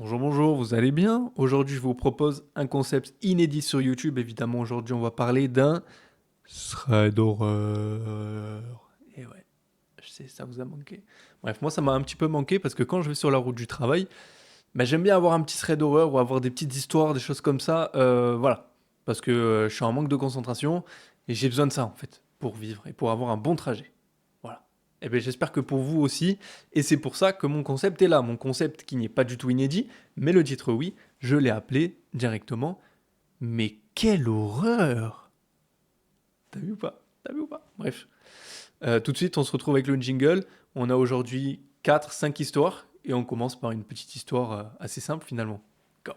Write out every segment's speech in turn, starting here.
Bonjour, bonjour, vous allez bien? Aujourd'hui, je vous propose un concept inédit sur YouTube. Évidemment, aujourd'hui, on va parler d'un thread d'horreur. Et ouais, je sais, ça vous a manqué. Bref, moi, ça m'a un petit peu manqué parce que quand je vais sur la route du travail, j'aime bien avoir un petit thread d'horreur ou avoir des petites histoires, des choses comme ça. Voilà. Parce que je suis en manque de concentration et j'ai besoin de ça, en fait, pour vivre et pour avoir un bon trajet. Voilà. Et bien, j'espère que pour vous aussi. Et c'est pour ça que mon concept est là. Mon concept qui n'est pas du tout inédit, mais le titre, oui, je l'ai appelé directement. Mais quelle horreur! T'as vu ou pas? T'as vu ou pas? Bref. Tout de suite, on se retrouve avec le jingle. On a aujourd'hui 4, 5 histoires. Et on commence par une petite histoire assez simple finalement. Go.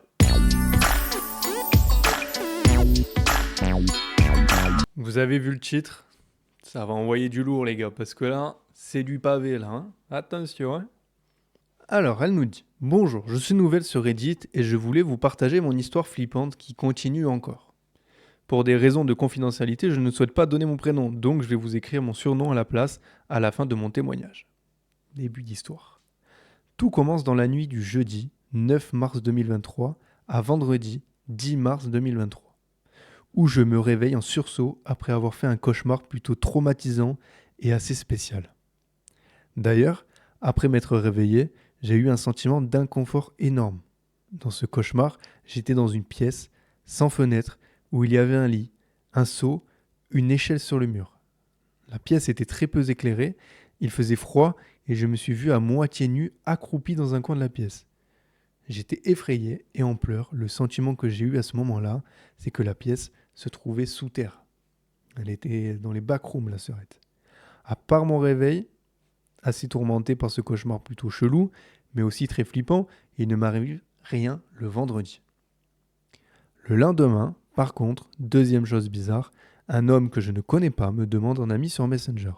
Vous avez vu le titre? Ça va envoyer du lourd, les gars, parce que là, c'est du pavé, là. Hein. Attention, hein. Alors, elle nous dit: Bonjour, je suis nouvelle sur Reddit et je voulais vous partager mon histoire flippante qui continue encore. Pour des raisons de confidentialité, je ne souhaite pas donner mon prénom, donc je vais vous écrire mon surnom à la place à la fin de mon témoignage. Début d'histoire. Tout commence dans la nuit du jeudi 9 mars 2023 à vendredi 10 mars 2023, où je me réveille en sursaut après avoir fait un cauchemar plutôt traumatisant et assez spécial. D'ailleurs, après m'être réveillé, j'ai eu un sentiment d'inconfort énorme. Dans ce cauchemar, j'étais dans une pièce, sans fenêtre, où il y avait un lit, un seau, une échelle sur le mur. La pièce était très peu éclairée, il faisait froid et je me suis vu à moitié nu, accroupi dans un coin de la pièce. J'étais effrayé et en pleurs. Le sentiment que j'ai eu à ce moment-là, c'est que la pièce se trouvait sous terre. Elle était dans les backrooms, la sœurette. À part mon réveil, assez tourmenté par ce cauchemar plutôt chelou, mais aussi très flippant, il ne m'arrive rien le vendredi. Le lendemain, par contre, deuxième chose bizarre, un homme que je ne connais pas me demande un ami sur Messenger.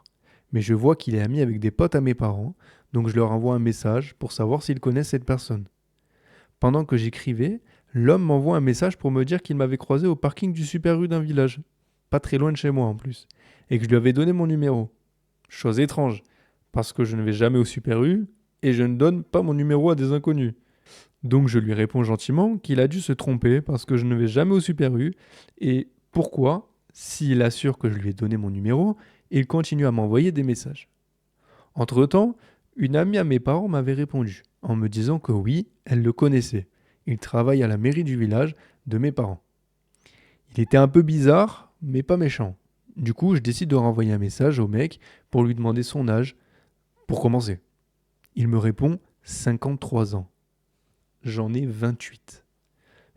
Mais je vois qu'il est ami avec des potes à mes parents, donc je leur envoie un message pour savoir s'ils connaissent cette personne. Pendant que j'écrivais, l'homme m'envoie un message pour me dire qu'il m'avait croisé au parking du Super U d'un village, pas très loin de chez moi en plus, et que je lui avais donné mon numéro. Chose étrange, parce que je ne vais jamais au Super U et je ne donne pas mon numéro à des inconnus. Donc je lui réponds gentiment qu'il a dû se tromper parce que je ne vais jamais au Super U et pourquoi, s'il assure que je lui ai donné mon numéro, il continue à m'envoyer des messages. Entre-temps, une amie à mes parents m'avait répondu en me disant que oui, elle le connaissait. Il travaille à la mairie du village de mes parents. Il était un peu bizarre, mais pas méchant. Du coup, je décide de renvoyer un message au mec pour lui demander son âge, pour commencer. Il me répond 53 ans. J'en ai 28.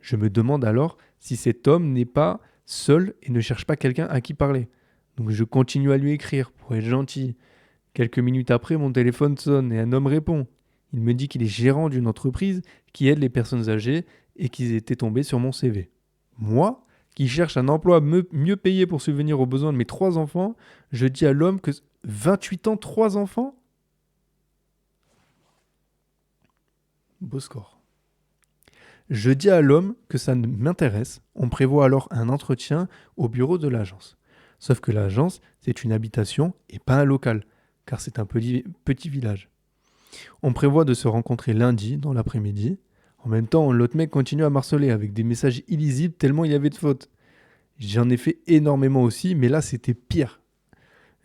Je me demande alors si cet homme n'est pas seul et ne cherche pas quelqu'un à qui parler. Donc je continue à lui écrire pour être gentil. Quelques minutes après, mon téléphone sonne et un homme répond. Il me dit qu'il est gérant d'une entreprise qui aide les personnes âgées et qu'ils étaient tombés sur mon CV. Moi, qui cherche un emploi mieux payé pour subvenir aux besoins de mes 3 enfants, je dis à l'homme que 28 ans, 3 enfants. Beau score. Je dis à l'homme que ça m'intéresse. On prévoit alors un entretien au bureau de l'agence. Sauf que l'agence, c'est une habitation et pas un local, car c'est un petit village. On prévoit de se rencontrer lundi dans l'après-midi. En même temps, l'autre mec continue à marceler avec des messages illisibles tellement il y avait de fautes. J'en ai fait énormément aussi, mais là c'était pire.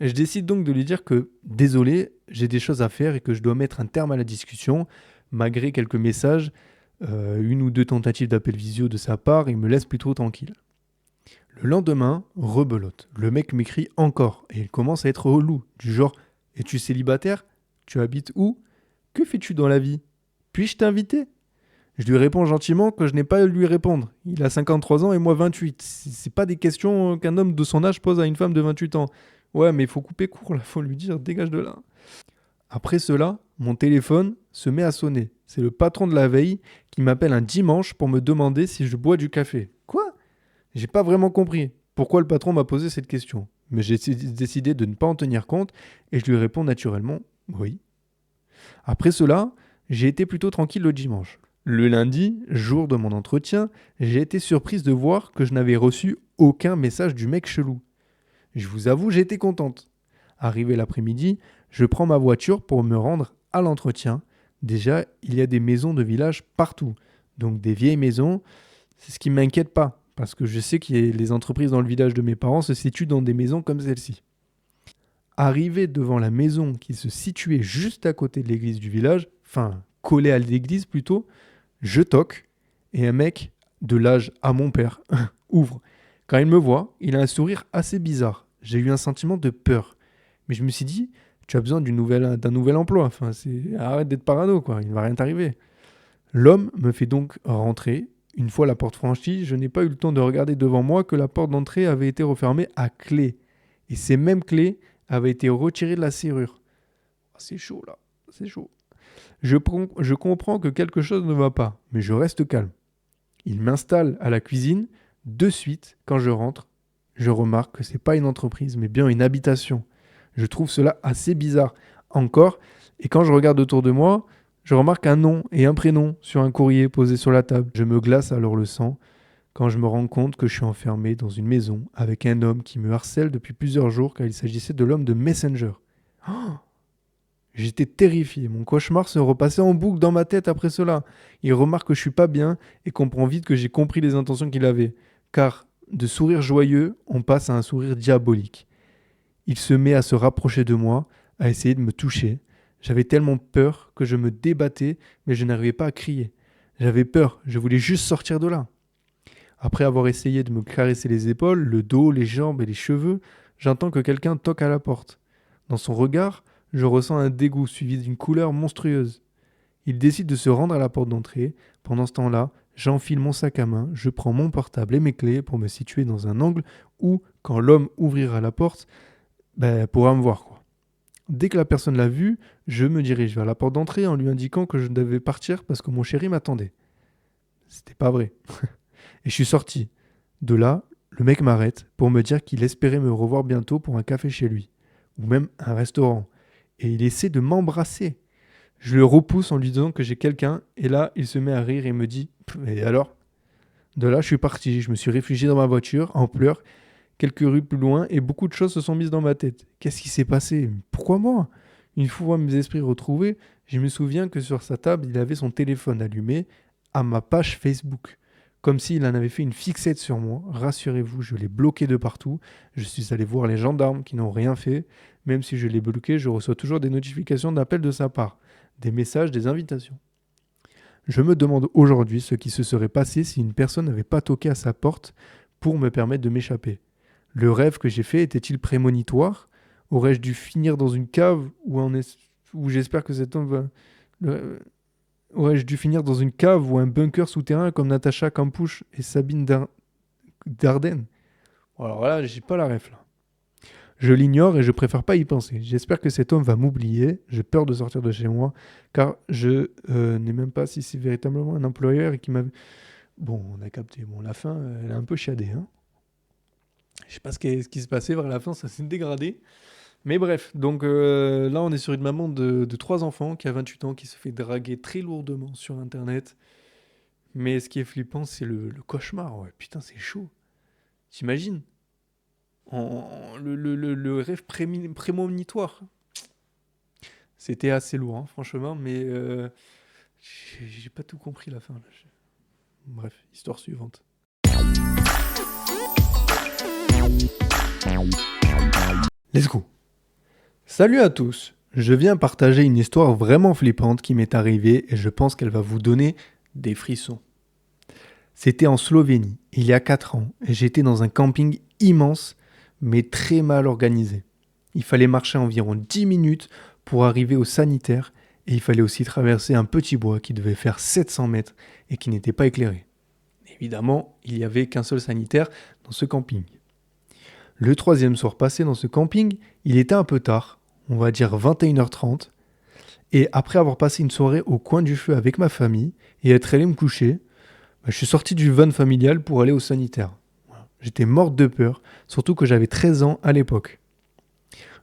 Je décide donc de lui dire que désolé, j'ai des choses à faire et que je dois mettre un terme à la discussion, malgré quelques messages, une ou deux tentatives d'appel visio de sa part, il me laisse plutôt tranquille. Le lendemain, rebelote. Le mec m'écrit encore et il commence à être relou, du genre: es-tu célibataire? Tu habites où? Que fais-tu dans la vie? Puis-je t'inviter? Je lui réponds gentiment que je n'ai pas à lui répondre. Il a 53 ans et moi 28. C'est pas des questions qu'un homme de son âge pose à une femme de 28 ans. Ouais, mais il faut couper court là, faut lui dire dégage de là. Après cela, mon téléphone se met à sonner. C'est le patron de la veille qui m'appelle un dimanche pour me demander si je bois du café. Quoi? J'ai pas vraiment compris pourquoi le patron m'a posé cette question. Mais j'ai décidé de ne pas en tenir compte et je lui réponds naturellement oui. Après cela, j'ai été plutôt tranquille le dimanche. Le lundi, jour de mon entretien, j'ai été surprise de voir que je n'avais reçu aucun message du mec chelou. Je vous avoue, j'ai été contente. Arrivé l'après-midi, je prends ma voiture pour me rendre à l'entretien, Déjà, il y a des maisons de village partout. Donc des vieilles maisons, c'est ce qui ne m'inquiète pas. Parce que je sais que les entreprises dans le village de mes parents se situent dans des maisons comme celle-ci. Arrivé devant la maison qui se situait juste à côté de l'église du village, enfin collée à l'église plutôt, je toque et un mec de l'âge à mon père ouvre. Quand il me voit, il a un sourire assez bizarre. J'ai eu un sentiment de peur. Mais je me suis dit, tu as besoin d'un nouvel emploi. Enfin, arrête d'être parano, quoi. Il ne va rien t'arriver. L'homme me fait donc rentrer. Une fois la porte franchie, je n'ai pas eu le temps de regarder devant moi que la porte d'entrée avait été refermée à clé. Et ces mêmes clés avaient été retirées de la serrure. Ah, c'est chaud là, c'est chaud. Je comprends que quelque chose ne va pas, mais je reste calme. Il m'installe à la cuisine. De suite, quand je rentre, je remarque que ce n'est pas une entreprise, mais bien une habitation. Je trouve cela assez bizarre. Encore, et quand je regarde autour de moi, je remarque un nom et un prénom sur un courrier posé sur la table. Je me glace alors le sang quand je me rends compte que je suis enfermé dans une maison avec un homme qui me harcèle depuis plusieurs jours car il s'agissait de l'homme de Messenger. Oh, j'étais terrifié, mon cauchemar se repassait en boucle dans ma tête après cela. Il remarque que je suis pas bien et comprend vite que j'ai compris les intentions qu'il avait. Car de sourire joyeux, on passe à un sourire diabolique. Il se met à se rapprocher de moi, à essayer de me toucher. J'avais tellement peur que je me débattais, mais je n'arrivais pas à crier. J'avais peur, je voulais juste sortir de là. Après avoir essayé de me caresser les épaules, le dos, les jambes et les cheveux, j'entends que quelqu'un toque à la porte. Dans son regard, je ressens un dégoût suivi d'une couleur monstrueuse. Il décide de se rendre à la porte d'entrée. Pendant ce temps-là, j'enfile mon sac à main, je prends mon portable et mes clés pour me situer dans un angle où, quand l'homme ouvrira la porte, pourra me voir, quoi. Dès que la personne l'a vu, je me dirige vers la porte d'entrée en lui indiquant que je devais partir parce que mon chéri m'attendait. C'était pas vrai. Et je suis sorti. De là, le mec m'arrête pour me dire qu'il espérait me revoir bientôt pour un café chez lui, ou même un restaurant. Et il essaie de m'embrasser. Je le repousse en lui disant que j'ai quelqu'un, et là, il se met à rire et me dit « Et alors ?» De là, je suis parti, je me suis réfugié dans ma voiture, en pleurs, quelques rues plus loin, et beaucoup de choses se sont mises dans ma tête. Qu'est-ce qui s'est passé? Pourquoi moi? Une fois mes esprits retrouvés, je me souviens que sur sa table, il avait son téléphone allumé à ma page Facebook. Comme s'il en avait fait une fixette sur moi. Rassurez-vous, je l'ai bloqué de partout. Je suis allé voir les gendarmes qui n'ont rien fait. Même si je l'ai bloqué, je reçois toujours des notifications d'appel de sa part, des messages, des invitations. Je me demande aujourd'hui ce qui se serait passé si une personne n'avait pas toqué à sa porte pour me permettre de m'échapper. Le rêve que j'ai fait était-il prémonitoire? Aurais-je dû finir dans une cave où j'espère que cet homme va... Aurais-je dû finir dans une cave ou un bunker souterrain comme Natacha Campouche et Sabine Dardenne? Alors là, j'ai pas la ref là. Je l'ignore et je préfère pas y penser. J'espère que cet homme va m'oublier. J'ai peur de sortir de chez moi car je n'ai même pas si c'est véritablement un employeur et qui m'a... Bon, on a capté. Bon, la fin, elle est un peu chiadée. Hein. Je sais pas ce qui se passait vers la fin, ça s'est dégradé. Mais bref, donc là, on est sur une maman de 3 enfants qui a 28 ans, qui se fait draguer très lourdement sur Internet. Mais ce qui est flippant, c'est le cauchemar. Ouais. Putain, c'est chaud. T'imagines le rêve prémonitoire. C'était assez lourd, hein, franchement, mais j'ai pas tout compris la fin. Là. Bref, histoire suivante. Let's go. Salut à tous. Je viens partager une histoire vraiment flippante qui m'est arrivée et je pense qu'elle va vous donner des frissons. C'était en Slovénie, il y a 4 ans, et j'étais dans un camping immense, mais très mal organisé. Il fallait marcher environ 10 minutes pour arriver au sanitaire, et il fallait aussi traverser un petit bois qui devait faire 700 mètres et qui n'était pas éclairé. Évidemment, il n'y avait qu'un seul sanitaire dans ce camping. Le 3e soir passé dans ce camping, il était un peu tard, on va dire 21h30, et après avoir passé une soirée au coin du feu avec ma famille et être allé me coucher, je suis sorti du van familial pour aller au sanitaire. J'étais morte de peur, surtout que j'avais 13 ans à l'époque.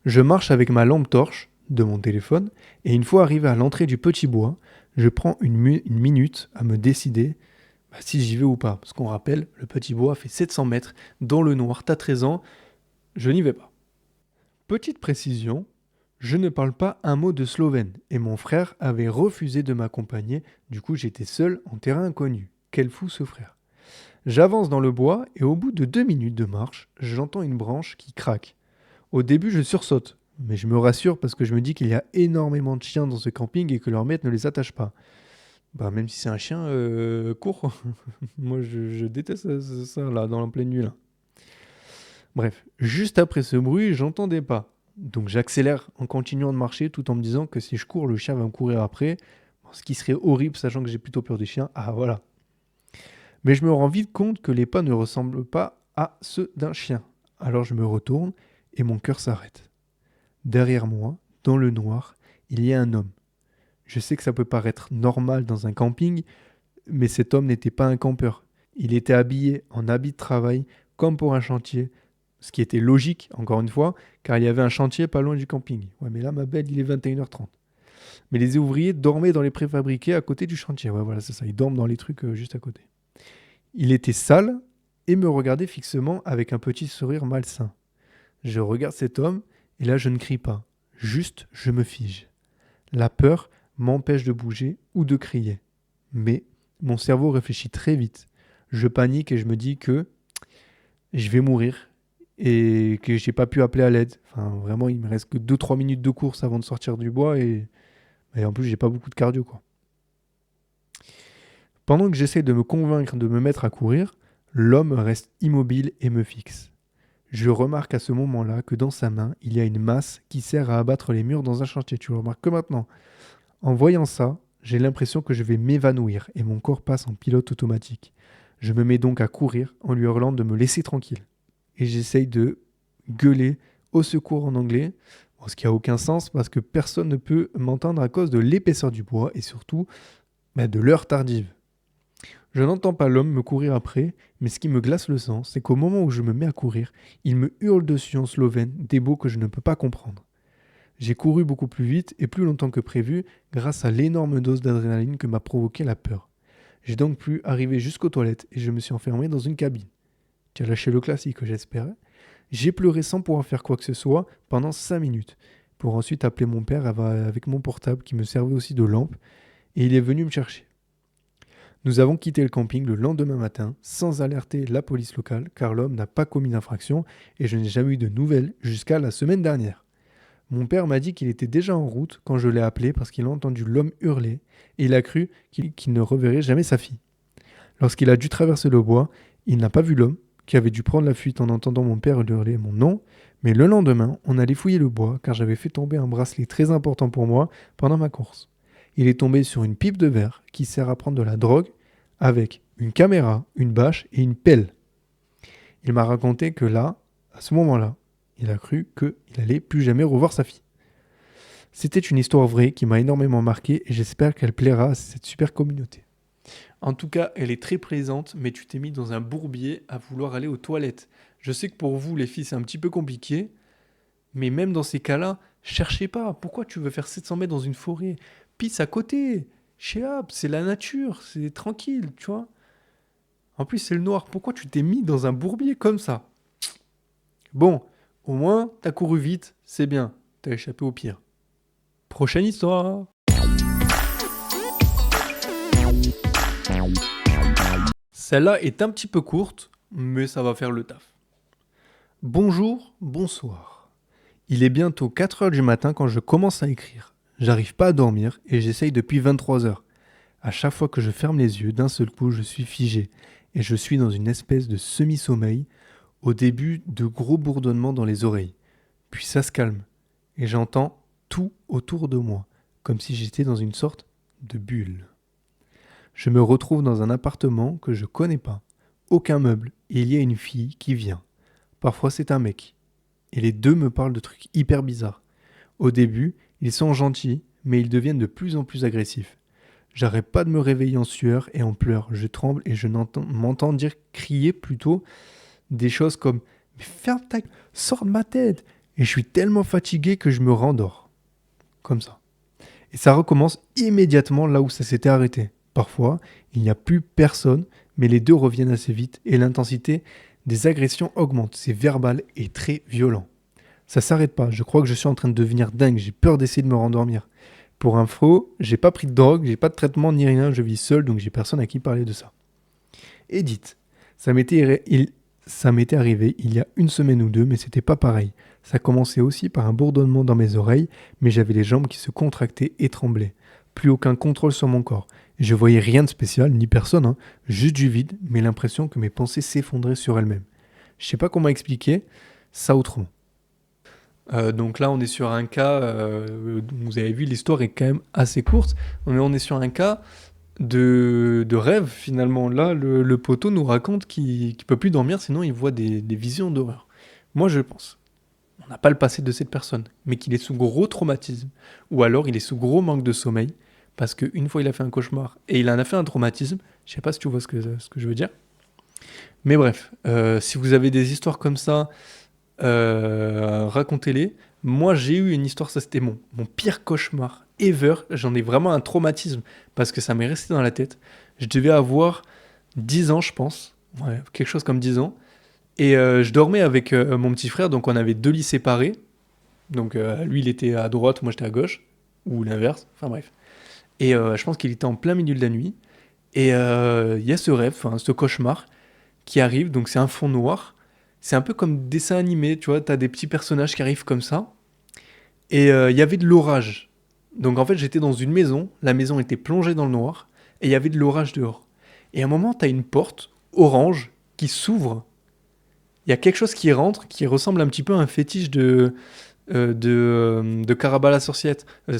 Je marche avec ma lampe torche de mon téléphone et une fois arrivé à l'entrée du petit bois, je prends une minute à me décider si j'y vais ou pas. Parce qu'on rappelle, le petit bois fait 700 mètres dans le noir, t'as 13 ans, je n'y vais pas. Petite précision, Je ne parle pas un mot de slovène et mon frère avait refusé de m'accompagner, du coup j'étais seul en terrain inconnu. Quel fou ce frère. J'avance dans le bois et au bout de 2 minutes de marche, j'entends une branche qui craque. Au début je sursaute, mais je me rassure parce que je me dis qu'il y a énormément de chiens dans ce camping et que leur maître ne les attache pas. Bah même si c'est un chien court, moi je déteste ça là, dans la pleine nuit là. Bref, juste après ce bruit, j'entends des pas. Donc j'accélère en continuant de marcher tout en me disant que si je cours, le chien va me courir après. Bon, ce qui serait horrible sachant que j'ai plutôt peur des chiens. Ah voilà. Mais je me rends vite compte que les pas ne ressemblent pas à ceux d'un chien. Alors je me retourne et mon cœur s'arrête. Derrière moi, dans le noir, il y a un homme. Je sais que ça peut paraître normal dans un camping, mais cet homme n'était pas un campeur. Il était habillé en habit de travail, comme pour un chantier, ce qui était logique, encore une fois, car il y avait un chantier pas loin du camping. Ouais, mais là, ma belle, il est 21h30. Mais les ouvriers dormaient dans les préfabriqués à côté du chantier. Ouais, voilà, c'est ça, ils dorment dans les trucs juste à côté. Il était sale et me regardait fixement avec un petit sourire malsain. Je regarde cet homme et là, je ne crie pas. Juste, je me fige. La peur m'empêche de bouger ou de crier. Mais mon cerveau réfléchit très vite. Je panique et je me dis que je vais mourir et que j'ai pas pu appeler à l'aide. Enfin, vraiment, il me reste que 2-3 minutes de course avant de sortir du bois et en plus, j'ai pas beaucoup de cardio, quoi. Pendant que j'essaie de me convaincre de me mettre à courir, l'homme reste immobile et me fixe. Je remarque à ce moment-là que dans sa main, il y a une masse qui sert à abattre les murs dans un chantier. Tu le remarques que maintenant. En voyant ça, j'ai l'impression que je vais m'évanouir et mon corps passe en pilote automatique. Je me mets donc à courir en lui hurlant de me laisser tranquille. Et j'essaye de gueuler au secours en anglais, bon, ce qui n'a aucun sens parce que personne ne peut m'entendre à cause de l'épaisseur du bois et surtout de l'heure tardive. Je n'entends pas l'homme me courir après, mais ce qui me glace le sang, c'est qu'au moment où je me mets à courir, il me hurle dessus en slovène des mots que je ne peux pas comprendre. J'ai couru beaucoup plus vite et plus longtemps que prévu grâce à l'énorme dose d'adrénaline que m'a provoqué la peur. J'ai donc pu arriver jusqu'aux toilettes et je me suis enfermé dans une cabine. Tu as lâché le classique, j'espère. J'ai pleuré sans pouvoir faire quoi que ce soit pendant 5 minutes, pour ensuite appeler mon père avec mon portable qui me servait aussi de lampe, et il est venu me chercher. Nous avons quitté le camping le lendemain matin sans alerter la police locale car l'homme n'a pas commis d'infraction et je n'ai jamais eu de nouvelles jusqu'à la semaine dernière. Mon père m'a dit qu'il était déjà en route quand je l'ai appelé parce qu'il a entendu l'homme hurler et il a cru qu'il ne reverrait jamais sa fille. Lorsqu'il a dû traverser le bois, il n'a pas vu l'homme qui avait dû prendre la fuite en entendant mon père hurler mon nom, mais le lendemain, on allait fouiller le bois car j'avais fait tomber un bracelet très important pour moi pendant ma course. Il est tombé sur une pipe de verre qui sert à prendre de la drogue avec une caméra, une bâche et une pelle. Il m'a raconté que là, à ce moment-là, il a cru qu'il n'allait plus jamais revoir sa fille. C'était une histoire vraie qui m'a énormément marqué et j'espère qu'elle plaira à cette super communauté. En tout cas, elle est très présente, mais tu t'es mis dans un bourbier à vouloir aller aux toilettes. Je sais que pour vous, les filles, c'est un petit peu compliqué, mais même dans ces cas-là, cherchez pas. Pourquoi tu veux faire 700 mètres dans une forêt? Pisse à côté. Chez Hop, c'est la nature, c'est tranquille, tu vois. En plus, c'est le noir. Pourquoi tu t'es mis dans un bourbier comme ça? Bon, au moins, t'as couru vite, c'est bien. T'as échappé au pire. Prochaine histoire. Celle-là est un petit peu courte, mais ça va faire le taf. Bonjour, bonsoir. Il est bientôt 4 heures du matin quand je commence à écrire. J'arrive pas à dormir et j'essaye depuis 23 heures. À chaque fois que je ferme les yeux, d'un seul coup, je suis figé et je suis dans une espèce de semi-sommeil, au début de gros bourdonnements dans les oreilles. Puis ça se calme et j'entends tout autour de moi, comme si j'étais dans une sorte de bulle. Je me retrouve dans un appartement que je connais pas, aucun meuble, et il y a une fille qui vient. Parfois c'est un mec. Et les deux me parlent de trucs hyper bizarres. Au début, ils sont gentils, mais ils deviennent de plus en plus agressifs. J'arrête pas de me réveiller en sueur et en pleurs. Je tremble et je m'entends dire crier plutôt des choses comme « Mais ferme ta gueule, sors de ma tête !» Et je suis tellement fatigué que je me rendors. Comme ça. Et ça recommence immédiatement là où ça s'était arrêté. Parfois, il n'y a plus personne, mais les deux reviennent assez vite et l'intensité des agressions augmente. C'est verbal et très violent. Ça s'arrête pas, je crois que je suis en train de devenir dingue, j'ai peur d'essayer de me rendormir. Pour info, j'ai pas pris de drogue, j'ai pas de traitement ni rien, je vis seul donc j'ai personne à qui parler de ça. Edith, ça m'était arrivé il y a une semaine ou deux, mais c'était pas pareil. Ça commençait aussi par un bourdonnement dans mes oreilles, mais j'avais les jambes qui se contractaient et tremblaient. Plus aucun contrôle sur mon corps. Et je voyais rien de spécial, ni personne, hein, juste du vide, mais l'impression que mes pensées s'effondraient sur elles-mêmes. Je sais pas comment expliquer ça autrement. Donc là, on est sur un cas, vous avez vu, l'histoire est quand même assez courte, mais on est sur un cas de rêve finalement. Là, le poteau nous raconte qu'il peut plus dormir, sinon il voit des visions d'horreur. Moi, je pense, on n'a pas le passé de cette personne, mais qu'il est sous gros traumatisme, ou alors il est sous gros manque de sommeil, parce qu'une fois il a fait un cauchemar et il en a fait un traumatisme. Je sais pas si tu vois ce que je veux dire. Mais bref, si vous avez des histoires comme ça, racontez-les. Moi, j'ai eu une histoire, ça c'était mon pire cauchemar ever. J'en ai vraiment un traumatisme parce que ça m'est resté dans la tête. Je devais avoir 10 ans, je pense. Ouais, quelque chose comme 10 ans. Et je dormais avec mon petit frère, donc on avait deux lits séparés. Donc lui, il était à droite, moi j'étais à gauche. Ou l'inverse, enfin bref. Et je pense qu'il était en plein milieu de la nuit. Et il y a ce rêve, enfin ce cauchemar qui arrive, donc c'est un fond noir. C'est un peu comme dessin animé, tu vois, t'as des petits personnages qui arrivent comme ça. Et il y avait de l'orage. Donc en fait, j'étais dans une maison, la maison était plongée dans le noir, et il y avait de l'orage dehors. Et à un moment, t'as une porte orange qui s'ouvre. Il y a quelque chose qui rentre, qui ressemble un petit peu à un fétiche de Caraba la la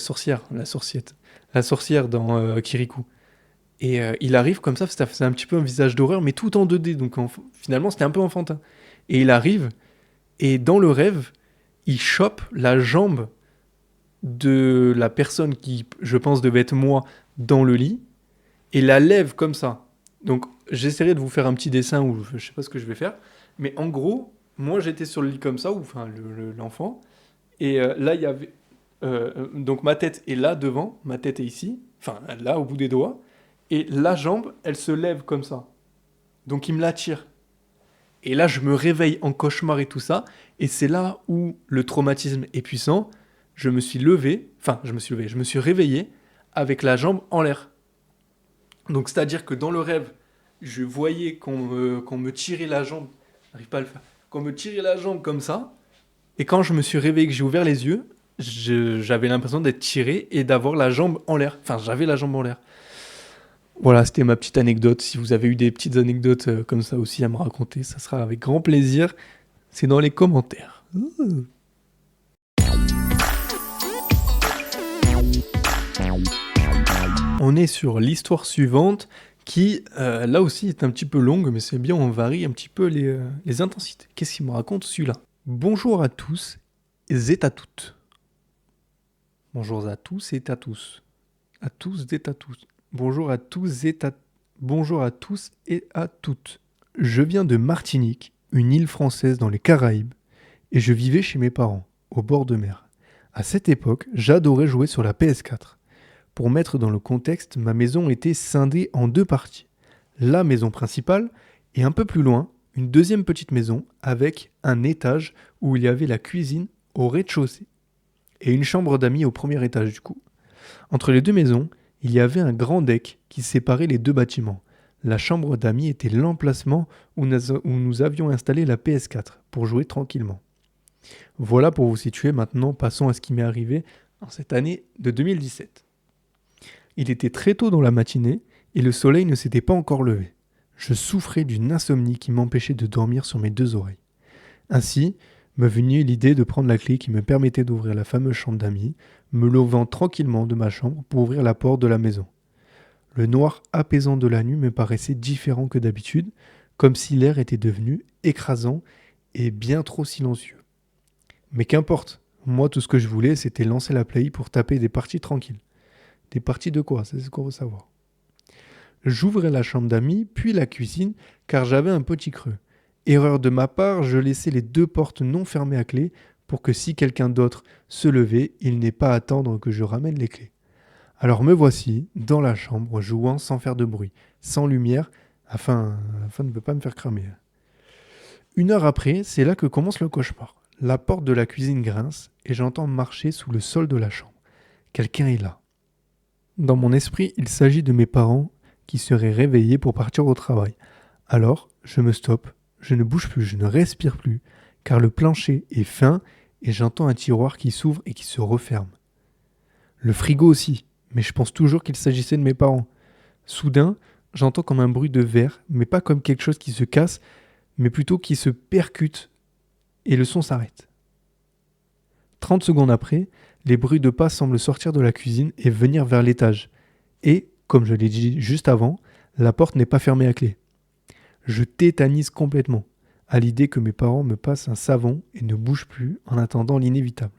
sorcière dans Kirikou. Et il arrive comme ça faisait un petit peu un visage d'horreur, mais tout en 2D, donc finalement c'était un peu enfantin. Et il arrive, et dans le rêve, il chope la jambe de la personne qui, je pense, devait être moi dans le lit, et la lève comme ça. Donc j'essaierai de vous faire un petit dessin, ou je sais pas ce que je vais faire, mais en gros, moi j'étais sur le lit comme ça, ou enfin l'enfant, et là il y avait... donc ma tête est là devant, ma tête est ici, enfin là au bout des doigts, et la jambe, elle se lève comme ça. Donc il me la tire. Et là, je me réveille en cauchemar et tout ça. Et c'est là où le traumatisme est puissant. Je me suis réveillé avec la jambe en l'air. Donc c'est-à-dire que dans le rêve, je voyais qu'on me tirait la jambe. J'arrive pas à le faire. Qu'on me tirait la jambe comme ça. Et quand je me suis réveillé, que j'ai ouvert les yeux, j'avais l'impression d'être tiré et d'avoir la jambe en l'air. Enfin, j'avais la jambe en l'air. Voilà, c'était ma petite anecdote. Si vous avez eu des petites anecdotes comme ça aussi à me raconter, ça sera avec grand plaisir. C'est dans les commentaires. On est sur l'histoire suivante qui, là aussi, est un petit peu longue, mais c'est bien, on varie un petit peu les intensités. Qu'est-ce qu'il me raconte celui-là? Bonjour à tous et à toutes. Bonjour à tous et à tous. À tous et à tous. Bonjour à tous et à... Bonjour à tous et à toutes. Je viens de Martinique, une île française dans les Caraïbes, et je vivais chez mes parents, au bord de mer. À cette époque, j'adorais jouer sur la PS4. Pour mettre dans le contexte, ma maison était scindée en deux parties. La maison principale, et un peu plus loin, une deuxième petite maison avec un étage où il y avait la cuisine au rez-de-chaussée, et une chambre d'amis au premier étage du coup. Entre les deux maisons, il y avait un grand deck qui séparait les deux bâtiments. La chambre d'amis était l'emplacement où nous avions installé la PS4 pour jouer tranquillement. Voilà pour vous situer. Maintenant, passons à ce qui m'est arrivé en cette année de 2017. Il était très tôt dans la matinée et le soleil ne s'était pas encore levé. Je souffrais d'une insomnie qui m'empêchait de dormir sur mes deux oreilles. Ainsi, me venait l'idée de prendre la clé qui me permettait d'ouvrir la fameuse chambre d'amis, me levant tranquillement de ma chambre pour ouvrir la porte de la maison. Le noir apaisant de la nuit me paraissait différent que d'habitude, comme si l'air était devenu écrasant et bien trop silencieux. Mais qu'importe, moi tout ce que je voulais c'était lancer la play pour taper des parties tranquilles. Des parties de quoi? C'est ce qu'on veut savoir. J'ouvrais la chambre d'amis, puis la cuisine, car j'avais un petit creux. Erreur de ma part, je laissais les deux portes non fermées à clé pour que si quelqu'un d'autre se levait, il n'ait pas à attendre que je ramène les clés. Alors me voici, dans la chambre, jouant sans faire de bruit, sans lumière, afin de ne pas me faire cramer. Une heure après, c'est là que commence le cauchemar. La porte de la cuisine grince et j'entends marcher sous le sol de la chambre. Quelqu'un est là. Dans mon esprit, il s'agit de mes parents qui seraient réveillés pour partir au travail. Alors, je me stoppe, je ne bouge plus, je ne respire plus, car le plancher est fin et j'entends un tiroir qui s'ouvre et qui se referme. Le frigo aussi, mais je pense toujours qu'il s'agissait de mes parents. Soudain, j'entends comme un bruit de verre, mais pas comme quelque chose qui se casse, mais plutôt qui se percute, et le son s'arrête. 30 secondes après, les bruits de pas semblent sortir de la cuisine et venir vers l'étage. Et, comme je l'ai dit juste avant, la porte n'est pas fermée à clé. Je tétanise complètement, à l'idée que mes parents me passent un savon et ne bougent plus en attendant l'inévitable.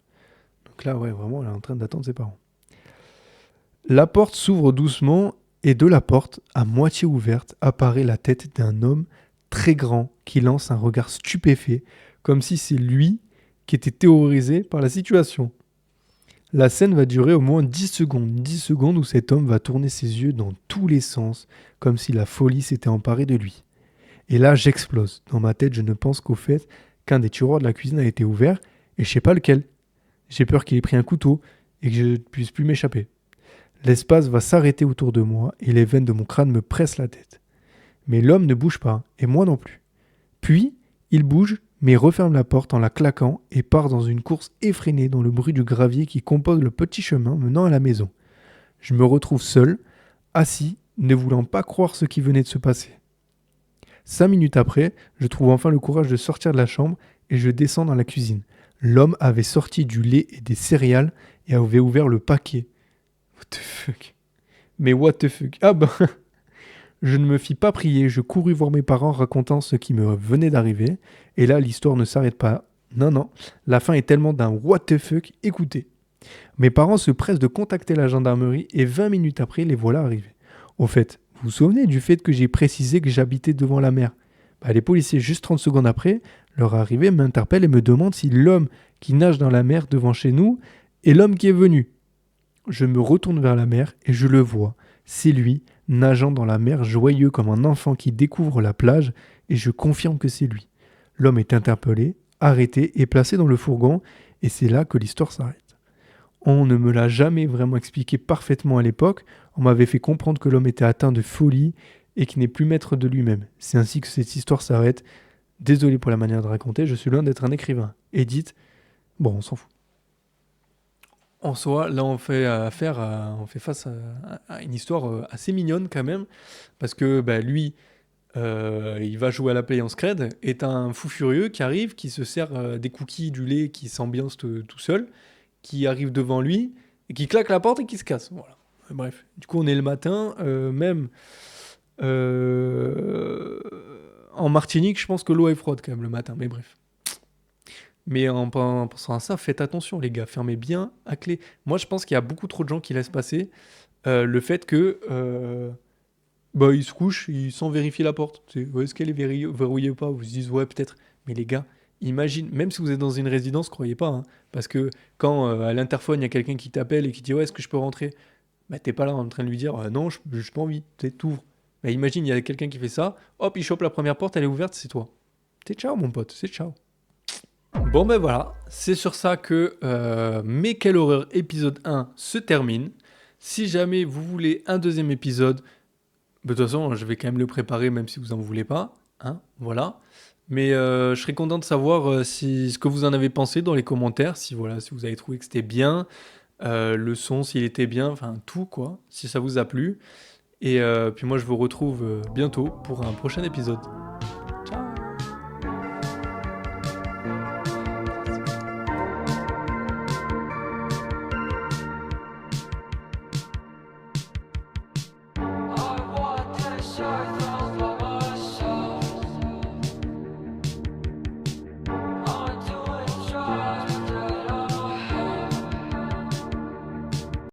Donc là, ouais, vraiment, elle est en train d'attendre ses parents. La porte s'ouvre doucement et de la porte, à moitié ouverte, apparaît la tête d'un homme très grand qui lance un regard stupéfait, comme si c'est lui qui était terrorisé par la situation. La scène va durer au moins 10 secondes où cet homme va tourner ses yeux dans tous les sens, comme si la folie s'était emparée de lui. Et là, j'explose. Dans ma tête, je ne pense qu'au fait qu'un des tiroirs de la cuisine a été ouvert, et je sais pas lequel. J'ai peur qu'il ait pris un couteau et que je ne puisse plus m'échapper. L'espace va s'arrêter autour de moi et les veines de mon crâne me pressent la tête. Mais l'homme ne bouge pas, et moi non plus. Puis, il bouge, mais referme la porte en la claquant et part dans une course effrénée dans le bruit du gravier qui compose le petit chemin menant à la maison. Je me retrouve seul, assis, ne voulant pas croire ce qui venait de se passer. 5 minutes après, je trouve enfin le courage de sortir de la chambre et je descends dans la cuisine. L'homme avait sorti du lait et des céréales et avait ouvert le paquet. What the fuck? Mais what the fuck? Ah ben... Je ne me fis pas prier, je courus voir mes parents racontant ce qui me venait d'arriver. Et là, l'histoire ne s'arrête pas. Non, la fin est tellement d'un what the fuck, écoutez. Mes parents se pressent de contacter la gendarmerie et 20 minutes après, les voilà arrivés. Au fait, vous vous souvenez du fait que j'ai précisé que j'habitais devant la mer? Les policiers, juste 30 secondes après, leur arrivée, m'interpellent et me demandent si l'homme qui nage dans la mer devant chez nous est l'homme qui est venu. Je me retourne vers la mer et je le vois. C'est lui, nageant dans la mer, joyeux comme un enfant qui découvre la plage, et je confirme que c'est lui. L'homme est interpellé, arrêté et placé dans le fourgon, et c'est là que l'histoire s'arrête. On ne me l'a jamais vraiment expliqué parfaitement à l'époque, on m'avait fait comprendre que l'homme était atteint de folie et qu'il n'est plus maître de lui-même. C'est ainsi que cette histoire s'arrête. Désolé pour la manière de raconter, je suis loin d'être un écrivain. Edith, bon, on s'en fout. En soi, là, on fait face à une histoire assez mignonne quand même, parce que lui, il va jouer à la play en scred, est un fou furieux qui arrive, qui se sert des cookies, du lait, qui s'ambiance tout seul, qui arrive devant lui, et qui claque la porte et qui se casse. Voilà. Bref, du coup, on est le matin, même en Martinique, je pense que l'eau est froide quand même le matin, mais bref. Mais en pensant à ça, faites attention les gars, fermez bien à clé. Moi je pense qu'il y a beaucoup trop de gens qui laissent passer le fait que ils se couchent sans vérifier la porte. Est-ce qu'elle est verrouillée ou pas? Vous se dites ouais peut-être. Mais les gars, imagine, même si vous êtes dans une résidence, croyez pas, hein, parce que quand à l'interphone il y a quelqu'un qui t'appelle et qui dit ouais est-ce que je peux rentrer? T'es pas là en train de lui dire non je pas envie, t'ouvres. Imagine il y a quelqu'un qui fait ça, hop il chope la première porte, elle est ouverte, c'est toi. C'est ciao mon pote, c'est ciao. Bon voilà, c'est sur ça que Mais quelle horreur épisode 1 se termine. Si jamais vous voulez un deuxième épisode, de toute façon je vais quand même le préparer même si vous en voulez pas, hein, voilà. Mais je serais content de savoir ce que vous en avez pensé dans les commentaires, si vous avez trouvé que c'était bien, le son s'il était bien, enfin tout quoi, si ça vous a plu. Et puis moi je vous retrouve bientôt pour un prochain épisode.